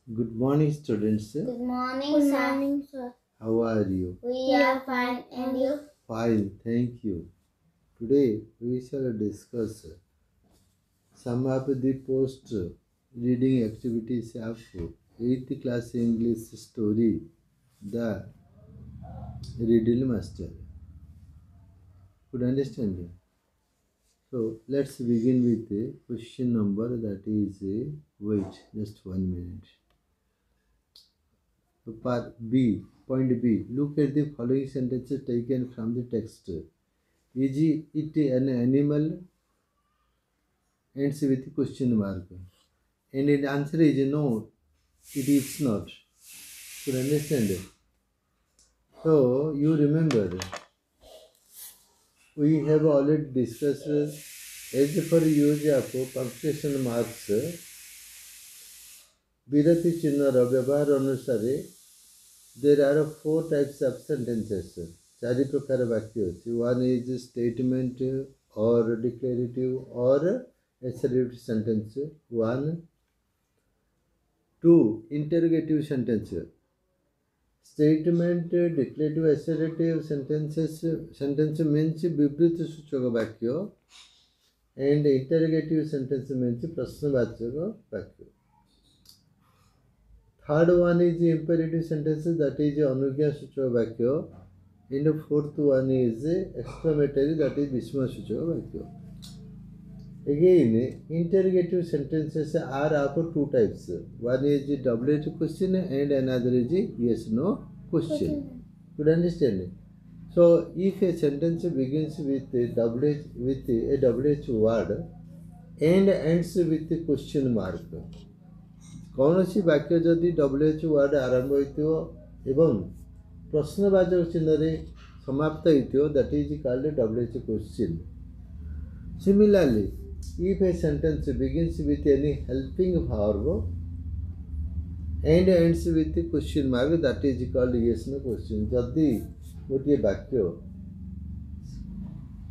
Good morning, students. Good morning, Good sir. morning, sir. How are you? We are fine, and you? Fine, thank you. Today we shall discuss some of the post reading activities of 8th class English story, The Riddle Master. Could understand it? So let's begin with the question number that is wait just 1 minute. Part B, point B. Look at the following sentences taken from the text. Is it an animal? Ends with question mark. And the answer is no, it is not. You understand? So you remember, we have already discussed as for use of punctuation marks, ବିରତି ଚିହ୍ନର ବ୍ୟବହାର ଅନୁସାରେ there are 4 types of sentences. 4 ପ୍ରକାର ବାକ୍ୟ ଅଛି. One is statement or declarative or assertive sentence. 1. 2. Interrogative sentence. Statement, declarative, assertive sentence means ବିବୃତି ସୂଚକ ବାକ୍ୟ and interrogative sentence means ପ୍ରଶ୍ନବାଚକ ବାକ୍ୟ. Third one is imperative sentence, that is ଅନୁଜ୍ଞା ସୂଚକ ବାକ୍ୟ, and fourth one is exclamatory, that is ବିସ୍ମୟ ସୂଚକ ବାକ୍ୟ. Again, interrogative sentences are of 2 types. One is WH question and another is yes no question. Could understand? So if a sentence begins with a WH word and ends with a question mark, କୌଣସି ବାକ୍ୟ ଯଦି WH ward ଆରମ୍ଭ ହୋଇଥିବ ଏବଂ ପ୍ରଶ୍ନବାଚକ ଚିହ୍ନରେ ସମାପ୍ତ ହୋଇଥିବ, that is called WH question. Similarly, if a sentence begins with any helping verb and ends with a question mark, that is called yes no question. ଯଦି ଗୋଟିଏ ବାକ୍ୟ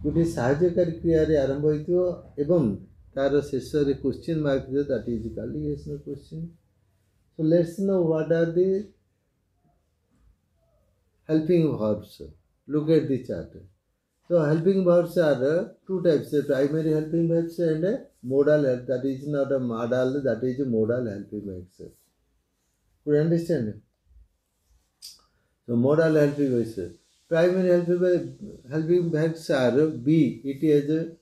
ଗୋଟିଏ ସାହାଯ୍ୟକାରୀ କ୍ରିୟାରେ ଆରମ୍ଭ ହୋଇଥିବ ଏବଂ ତାର ଶେଷରେ question mark ଥିବ, that is called yes no question. So let's know what are the helping verbs. Look at the chart. So helping verbs are 2 types, primary helping verbs and modal help, that is not a modal, that is a modal helping verbs. Could you understand? So modal helping verbs. Primary helping verbs are B, it is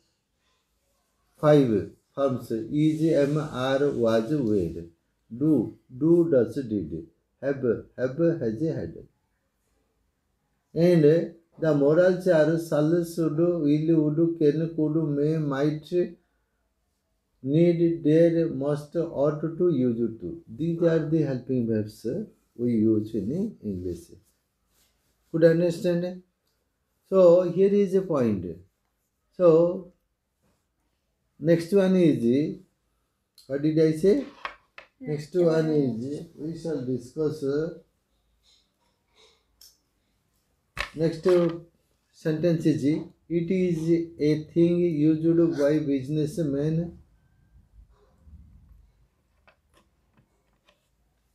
5 forms: is, am, are, was, were. Do, does, did. Have, has, had. And the modals are shall, should, will, would, can, could, may, might, need, dare, must, ought to, used to. These are the helping verbs we use in English. Could you understand? So here is a point. So next one is, what did I say? Next one is, we shall discuss next sentence is, it is a thing used by businessmen.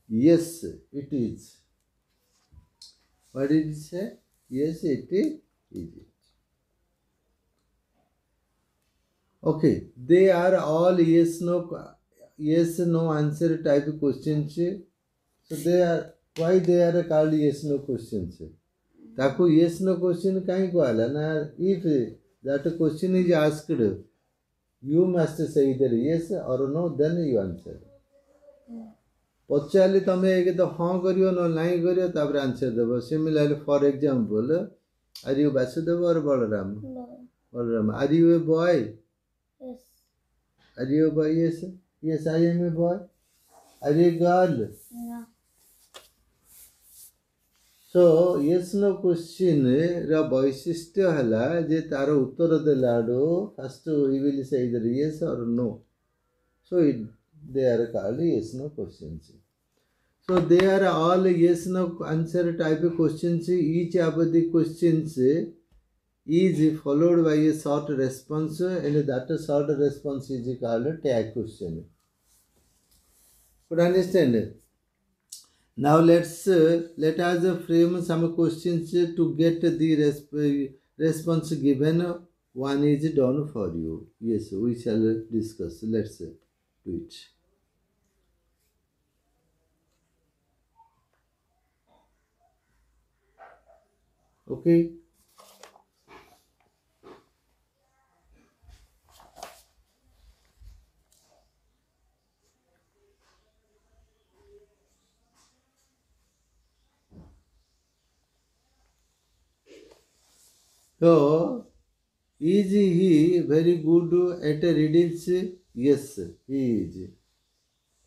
Yes, it is. What did it say? Yes, it is. Okay, they are all yes no answer type of questions. So they are, why they are called yes no questions? ताको yes no question कहीं कहला ना, if that question is asked, you must say either yes or no, then you answer. पचारे तमे एक तो हाँ करियो न नहीं करियो तापर आंसर देबो. Similarly, for example, are you Vasudeva or Balaram? No. Balaram. Are you a boy? Yes. Are you a boy? Yes. Yes, I am a boy. Are you a girl? No. So yes no question ra ବୈଶିଷ୍ଟ୍ୟ ହେଲା ଯେ ତାର ଉତ୍ତର ଦେଲାଡୁ first we will say either yes or no. So they are called yes no questions. So they are all yes no answer type of questions. Each of the questions is followed by a short response, and that short response is called tag question. Could you understand? Now let us frame some questions to get the response given. One is done for you. Yes, we shall discuss. Let's do it. Okay. So, is he very good at riddles? Yes, he is.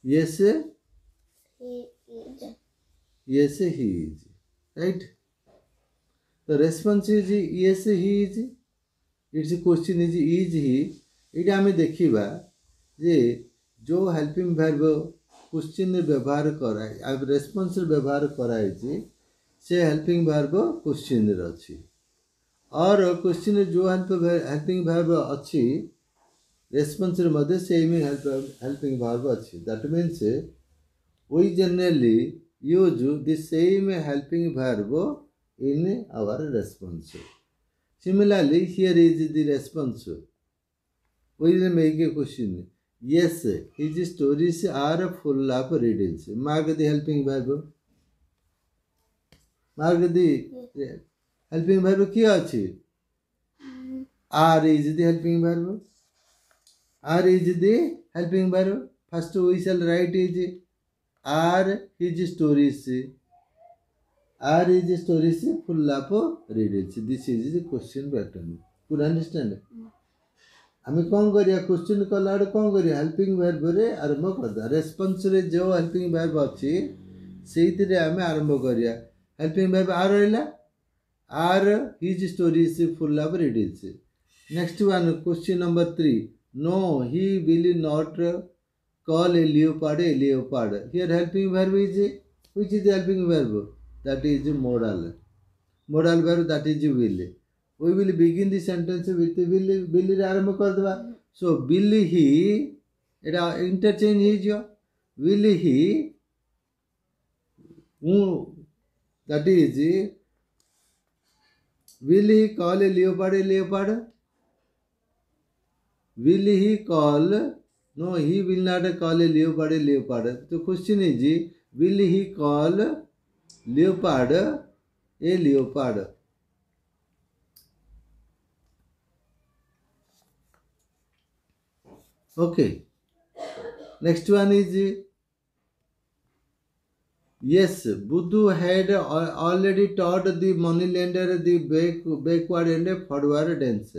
Yes, He is. yes, he is. Right? The response is yes, he is. Its question is he? ଏଇଟା ଆମେ ଦେଖିବା ଯେ जो helping verb question व्यवहार कराए response व्यवहार कराई से हेल्पिंग वर्ब क्वेश्चन अच्छी और क्वेश्चन जो हेल्पिंग वर्ब अच्छी रेस्पॉन्स मध्य सेम हेल्पिंग वर्ब अच्छी that means we generally use the same helping verb in our response. Similarly, here is the response. We will make a question. Yes, his stories are full of riddles. Mark the helping verb. Mark the helping verb क्या अच्छी? Are is the helping verb. Are is the helping verb. First we shall write is are his stories. Are his stories full of riddles. This is the question pattern. Could understand? आम कौन करिया question कला कौन करिया helping verb रे आरंभ करदा response रे जो हेल्पिंग वर्ब अछि सेति रे आमे आरंभ करिया हेल्पिंग वर्ब आर रहला are his stories full of riddles. Next one question number 3 no he will not call a leopard here helping verb is which is the helping verb that is modal verb that is will. We will begin the sentence with will रे आरंभ कर देबा. So will he Etah interchange हो जो will he that is will he call a leopard will he call no he will not call a leopard. So question is will he call leopard a leopard. Okay. Next one is yes, Buddhu had already taught the moneylender the backward and forward tense.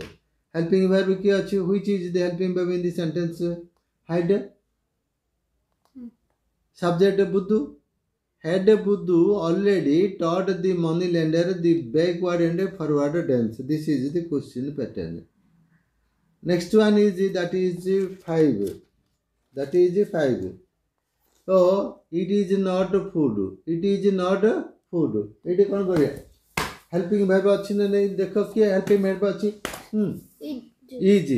Helping verb क्या अच्छी which is the helping verb in the sentence? Had subject Buddhu had Buddhu already taught the moneylender the backward and forward tense. This is the question pattern. Next one is that is 5. That is 5. So it is not food. It is not food. It कौन करिया? Helping verb अच्छी ना नहीं देखो क्या helping verb अच्छी? Is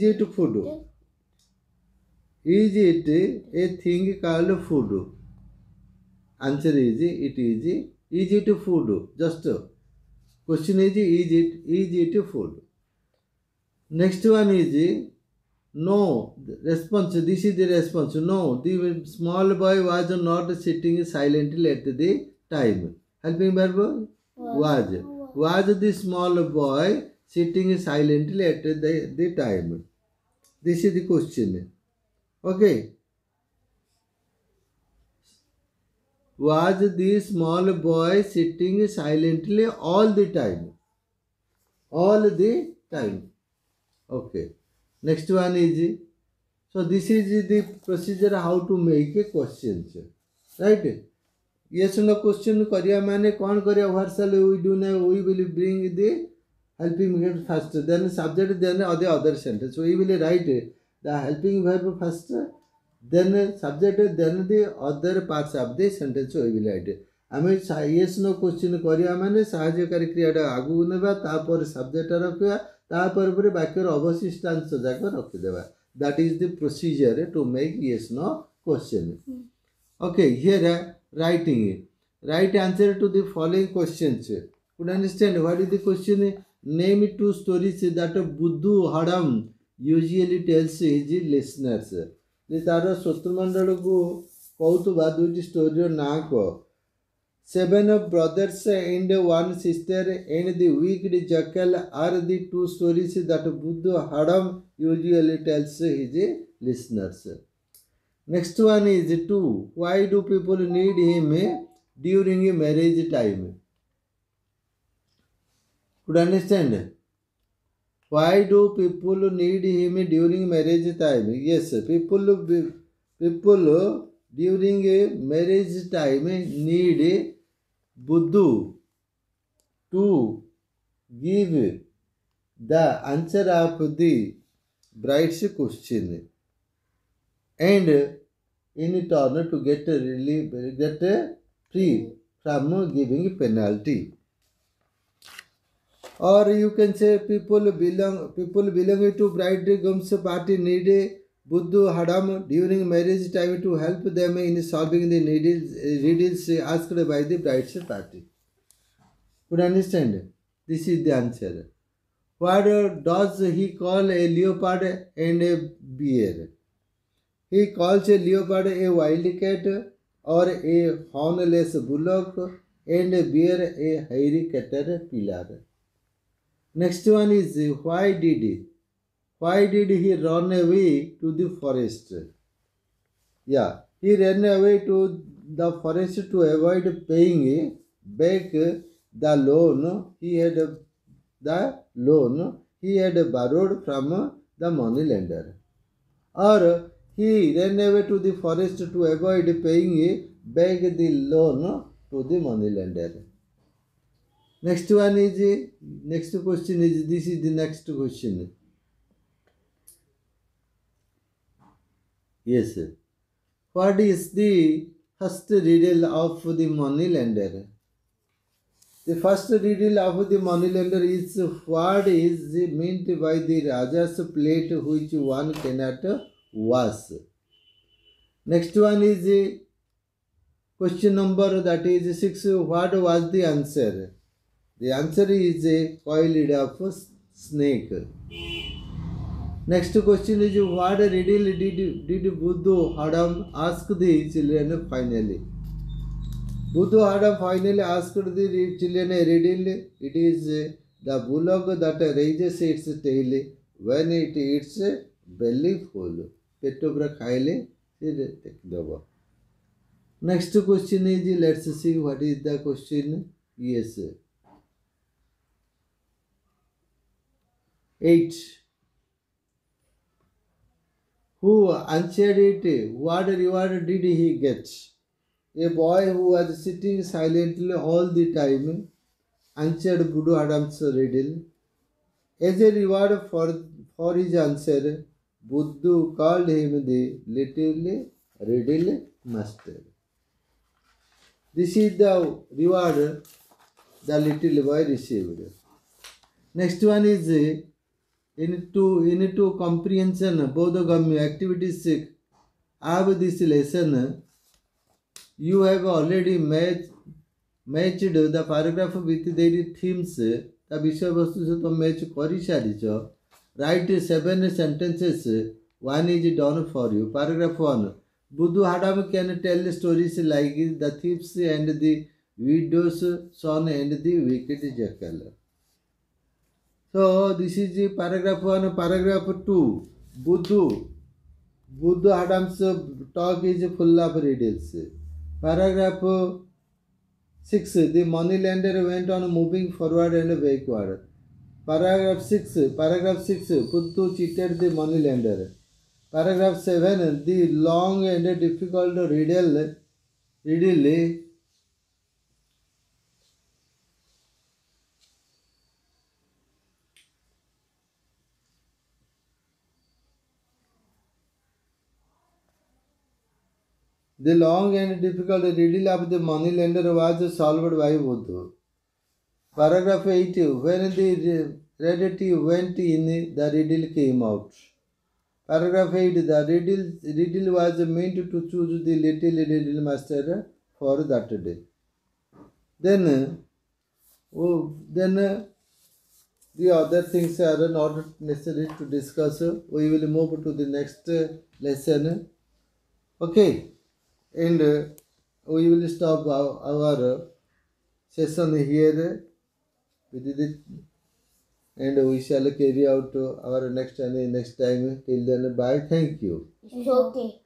it food? Is it a thing called food? Answer is it food? Just question is it food? Next one is no response. This is the response. No, the small boy was not sitting silently at the time. Helping verb was the small boy sitting silently at the time. This is the question. Okay. Was the small boy sitting silently all the time? All the time. Okay. Next one is so this is the procedure how to make a questions. Right? Yes no question kariya mane kon kariya what shall we do now? We will bring the helping verb first, then subject, then other sentence. So we will write the helping verb first, then subject, then the other parts of the sentence. So we will write आम yes no question करिया माने साहाय्यकारी क्रियाटा आगु नेबा तापर subject रखिया तापर पर वाक्यर अवशिष्टांश जाक रखिदेबा. That is the procedure to make yes no question. Okay, here writing. Write answer to the following questions. Could understand what is the question? Name two stories that Buddhu Hadam usually tells his listeners. The तार श्रोतृमंडल को कहूथुबा दुईटी story ना कह. Seven brothers and one sister and the wicked jackal are the two stories that Buddha Hadam usually tells his listeners. Next one is 2. Why do people need him during marriage time? Could understand? Why do people need him during marriage time? Yes, people during marriage time need Buddha to give the answer of the bride's question and in turn to get free from giving penalty. Or you can say people belonging to bridegroom's party need Buddha Hadam during marriage time to help them in solving the riddles asked by the bride's party. Could understand? This is the answer. What does he call a leopard and a bear? He calls a leopard a wildcat or a hornless bullock and a bear a hairy caterpillar. Next one is why did he run away to the forest? Yeah, he ran away to the forest to avoid paying back the loan he had borrowed from the moneylender. Or he ran away to the forest to avoid paying back the loan to the moneylender. Next question is this is the next question. Yes. What is the first riddle of the moneylender? The first riddle of the moneylender is what is meant by the Raja's plate which one cannot wash. Next one is question number that is 6. What was the answer? The answer is a coiled of snake. Next question is what riddle did Buddha Hadam ask the children finally? Buddha Hadam finally asked the children a riddle. It is the bullock that raises its tail when it eats belly full. Petobra khaile dekh. Next question is let's see what is the question. Yes. 8. Who answered it? What reward did he get? A boy who was sitting silently all the time answered Buddha Hadam's riddle. As a reward for his answer, Buddha called him the little riddle master. This is the reward the little boy received. Next one is into comprehension Bodhagami activities of this lesson. You have already matched the paragraph with their themes. The विषय वस्तु से तुम match कर सारी. Write 7 sentences. One is done for you. Paragraph 1. Buddha Hadam can tell stories like the thieves and the widow's son and the wicked jackal. So this is the paragraph 1. Paragraph 2. Buddha Hadam's talk is full of riddles. Paragraph 6. The moneylender went on moving forward and backward. Paragraph 6. Buddha cheated the moneylender. Paragraph 7. The long and difficult riddle The long and difficult riddle of the moneylender was solved by Buddha. Paragraph 8. When the reality went in, the riddle came out. Paragraph 8. The riddle was meant to choose the little riddle master for that day. Then the other things are not necessary to discuss. We will move to the next lesson. Okay, and we will stop our session here with it, and we shall carry out our next time. Till then, bye. Thank you. It's okay.